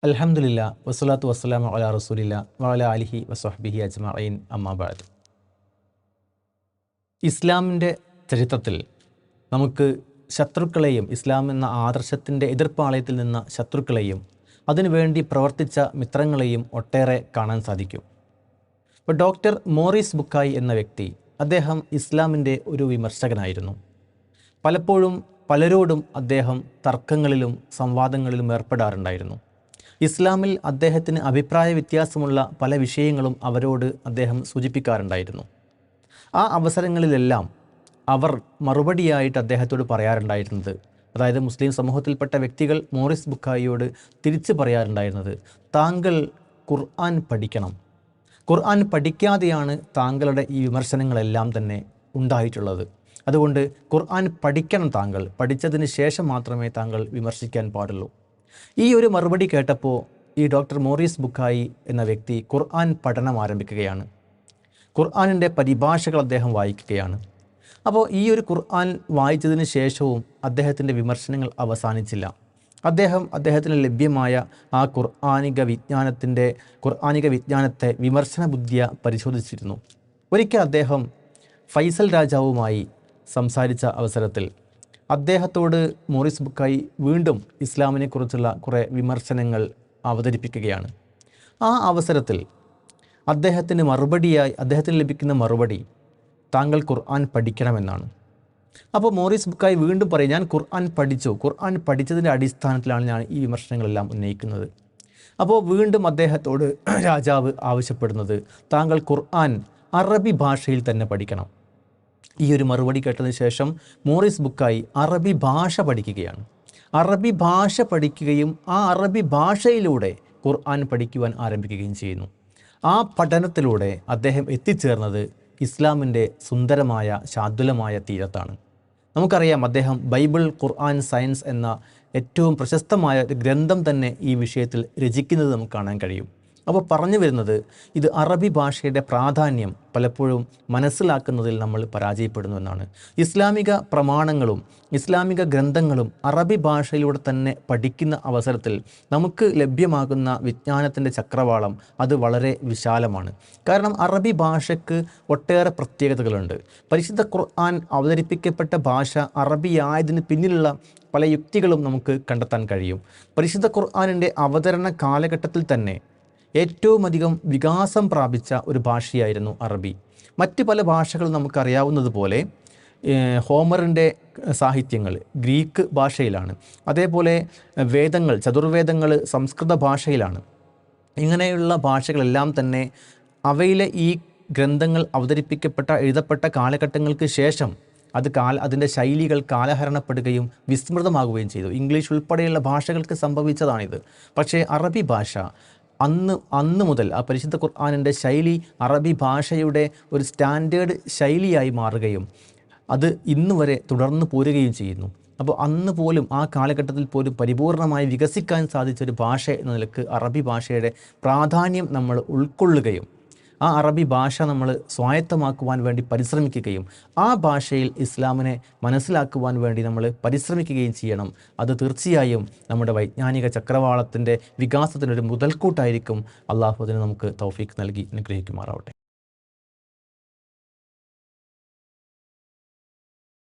അൽഹംദുലില്ലാ വസ്സലാത്തു വസ്സലാമു അലാ റസൂലില്ലാ വഅലാ ആലിഹി വസ്വഹ്ബിഹി അജ്മഈൻ അമ്മാ ബഅദ്. ഇസ്ലാമിൻ്റെ ചരിത്രത്തിൽ നമുക്ക് ശത്രുക്കളെയും, ഇസ്ലാം എന്ന ആദർശത്തിൻ്റെ എതിർപ്പാളയത്തിൽ നിന്ന ശത്രുക്കളെയും അതിനുവേണ്ടി പ്രവർത്തിച്ച മിത്രങ്ങളെയും ഒട്ടേറെ കാണാൻ സാധിക്കും. ഇപ്പോൾ ഡോക്ടർ മോറിസ് ബുക്കായി എന്ന വ്യക്തി, അദ്ദേഹം ഇസ്ലാമിൻ്റെ ഒരു വിമർശകനായിരുന്നു. പലപ്പോഴും പലരോടും അദ്ദേഹം തർക്കങ്ങളിലും സംവാദങ്ങളിലും ഏർപ്പെടാറുണ്ടായിരുന്നു. ഇസ്ലാമിൽ അദ്ദേഹത്തിന് അഭിപ്രായ വ്യത്യാസമുള്ള പല വിഷയങ്ങളും അവരോട് അദ്ദേഹം സൂചിപ്പിക്കാറുണ്ടായിരുന്നു. ആ അവസരങ്ങളിലെല്ലാം അവർ മറുപടിയായിട്ട് അദ്ദേഹത്തോട് പറയാറുണ്ടായിരുന്നത്, അതായത് മുസ്ലിം സമൂഹത്തിൽപ്പെട്ട വ്യക്തികൾ മോറിസ് ബുക്കായിയോട് തിരിച്ചു പറയാറുണ്ടായിരുന്നത്, താങ്കൾ ഖുർആൻ പഠിക്കണം. ഖുർആൻ പഠിക്കാതെയാണ് താങ്കളുടെ ഈ വിമർശനങ്ങളെല്ലാം തന്നെ ഉണ്ടായിട്ടുള്ളത്. അതുകൊണ്ട് ഖുർആൻ പഠിക്കണം, താങ്കൾ പഠിച്ചതിന് ശേഷം മാത്രമേ താങ്കൾ വിമർശിക്കാൻ പാടുള്ളൂ. ഈ ഒരു മറുപടി കേട്ടപ്പോൾ ഈ ഡോക്ടർ മോറിസ് ബുക്കായി എന്ന വ്യക്തി ഖുർആൻ പഠനം ആരംഭിക്കുകയാണ്. ഖുർആനിൻ്റെ പരിഭാഷകൾ അദ്ദേഹം വായിക്കുകയാണ്. അപ്പോൾ ഈ ഒരു ഖുർആൻ വായിച്ചതിന് ശേഷവും അദ്ദേഹത്തിൻ്റെ വിമർശനങ്ങൾ അവസാനിച്ചില്ല. അദ്ദേഹത്തിന് ലഭ്യമായ ആ ഖുർആനിക വിജ്ഞാനത്തെ വിമർശന ബുദ്ധിയ പരിശോധിച്ചിരുന്നു. ഒരിക്കൽ അദ്ദേഹം ഫൈസൽ രാജാവുമായി സംസാരിച്ച അവസരത്തിൽ അദ്ദേഹത്തോട് മോറിസ് ബുക്കായി വീണ്ടും ഇസ്ലാമിനെക്കുറിച്ചുള്ള കുറേ വിമർശനങ്ങൾ അവതരിപ്പിക്കുകയാണ്. ആ അവസരത്തിൽ അദ്ദേഹത്തിന് ലഭിക്കുന്ന മറുപടി താങ്കൾ ഖുർആൻ പഠിക്കണമെന്നാണ്. അപ്പോൾ മോറിസ് ബുക്കായി വീണ്ടും പറയും, ഞാൻ ഖുർആൻ പഠിച്ചു, ഖുർആൻ പഠിച്ചതിൻ്റെ അടിസ്ഥാനത്തിലാണ് ഞാൻ ഈ വിമർശനങ്ങളെല്ലാം ഉന്നയിക്കുന്നത്. അപ്പോൾ വീണ്ടും അദ്ദേഹത്തോട് രാജാവ് ആവശ്യപ്പെടുന്നത്, താങ്കൾ ഖുർആൻ അറബി ഭാഷയിൽ തന്നെ പഠിക്കണം. ഈ ഒരു മറുപടി കേട്ടതിന് ശേഷം മോറിസ് ബുക്കായി അറബി ഭാഷ പഠിക്കുകയാണ്. അറബി ഭാഷ പഠിക്കുകയും ആ അറബി ഭാഷയിലൂടെ ഖുർആൻ പഠിക്കുവാൻ ആരംഭിക്കുകയും ചെയ്യുന്നു. ആ പഠനത്തിലൂടെ അദ്ദേഹം എത്തിച്ചേർന്നത് ഇസ്ലാമിൻ്റെ സുന്ദരമായ ശാദ്വലമായ തീരത്താണ്. നമുക്കറിയാം, അദ്ദേഹം ബൈബിൾ ഖുർആൻ സയൻസ് എന്ന ഏറ്റവും പ്രശസ്തമായ ഒരു ഗ്രന്ഥം തന്നെ ഈ വിഷയത്തിൽ രചിക്കുന്നത് നമുക്ക് കാണാൻ കഴിയും. അപ്പോൾ പറഞ്ഞു വരുന്നത്, ഇത് അറബി ഭാഷയുടെ പ്രാധാന്യം പലപ്പോഴും മനസ്സിലാക്കുന്നതിൽ നമ്മൾ പരാജയപ്പെടുന്നു എന്നാണ്. ഇസ്ലാമിക പ്രമാണങ്ങളും ഇസ്ലാമിക ഗ്രന്ഥങ്ങളും അറബി ഭാഷയിലൂടെ തന്നെ പഠിക്കുന്ന അവസരത്തിൽ നമുക്ക് ലഭ്യമാകുന്ന വിജ്ഞാനത്തിൻ്റെ ചക്രവാളം അത് വളരെ വിശാലമാണ്. കാരണം അറബി ഭാഷയ്ക്ക് ഒട്ടേറെ പ്രത്യേകതകളുണ്ട്. പരിശുദ്ധ ഖുർആൻ അവതരിപ്പിക്കപ്പെട്ട ഭാഷ അറബിയായതിന് പിന്നിലുള്ള പല യുക്തികളും നമുക്ക് കണ്ടെത്താൻ കഴിയും. പരിശുദ്ധ ഖുർആനിൻ്റെ അവതരണ കാലഘട്ടത്തിൽ തന്നെ ഏറ്റവും അധികം വികാസം പ്രാപിച്ച ഒരു ഭാഷയായിരുന്നു അറബി. മറ്റ് പല ഭാഷകൾ നമുക്കറിയാവുന്നതുപോലെ ഹോമറിൻ്റെ സാഹിത്യങ്ങൾ ഗ്രീക്ക് ഭാഷയിലാണ്. അതേപോലെ ചതുർവേദങ്ങൾ സംസ്കൃത ഭാഷയിലാണ്. ഇങ്ങനെയുള്ള ഭാഷകളെല്ലാം തന്നെ അവയിലെ ഈ ഗ്രന്ഥങ്ങൾ എഴുതപ്പെട്ട കാലഘട്ടങ്ങൾക്ക് ശേഷം അതിൻ്റെ ശൈലികൾ കാലഹരണപ്പെടുകയും വിസ്മൃതമാകുകയും ചെയ്തു. ഇംഗ്ലീഷ് ഉൾപ്പെടെയുള്ള ഭാഷകൾക്ക് സംഭവിച്ചതാണിത്. പക്ഷേ അറബി ഭാഷ അന്ന് മുതൽ ആ പരിശുദ്ധ ഖുർആനിൻ്റെ ശൈലി അറബി ഭാഷയുടെ ഒരു സ്റ്റാൻഡേർഡ് ശൈലിയായി മാറുകയും അത് ഇന്ന് വരെ തുടർന്ന് പോരുകയും ചെയ്യുന്നു. അപ്പോൾ അന്ന് പോലും ആ കാലഘട്ടത്തിൽ പോലും പരിപൂർണമായി വികസിക്കാൻ സാധിച്ചൊരു ഭാഷ എന്ന നിലക്ക് അറബി ഭാഷയുടെ പ്രാധാന്യം നമ്മൾ ഉൾക്കൊള്ളുകയും ആ അറബി ഭാഷ നമ്മൾ സ്വായത്തമാക്കുവാൻ വേണ്ടി പരിശ്രമിക്കുകയും ആ ഭാഷയിൽ ഇസ്ലാമിനെ മനസ്സിലാക്കുവാൻ വേണ്ടി നമ്മൾ പരിശ്രമിക്കുകയും ചെയ്യണം. അത് തീർച്ചയായും നമ്മുടെ വൈജ്ഞാനിക ചക്രവാളത്തിൻ്റെ വികാസത്തിനൊരു മുതൽക്കൂട്ടായിരിക്കും. അള്ളാഹു അതിന് നമുക്ക് തൗഫീഖ് നൽകി അനുഗ്രഹിക്കുമാറാവട്ടെ.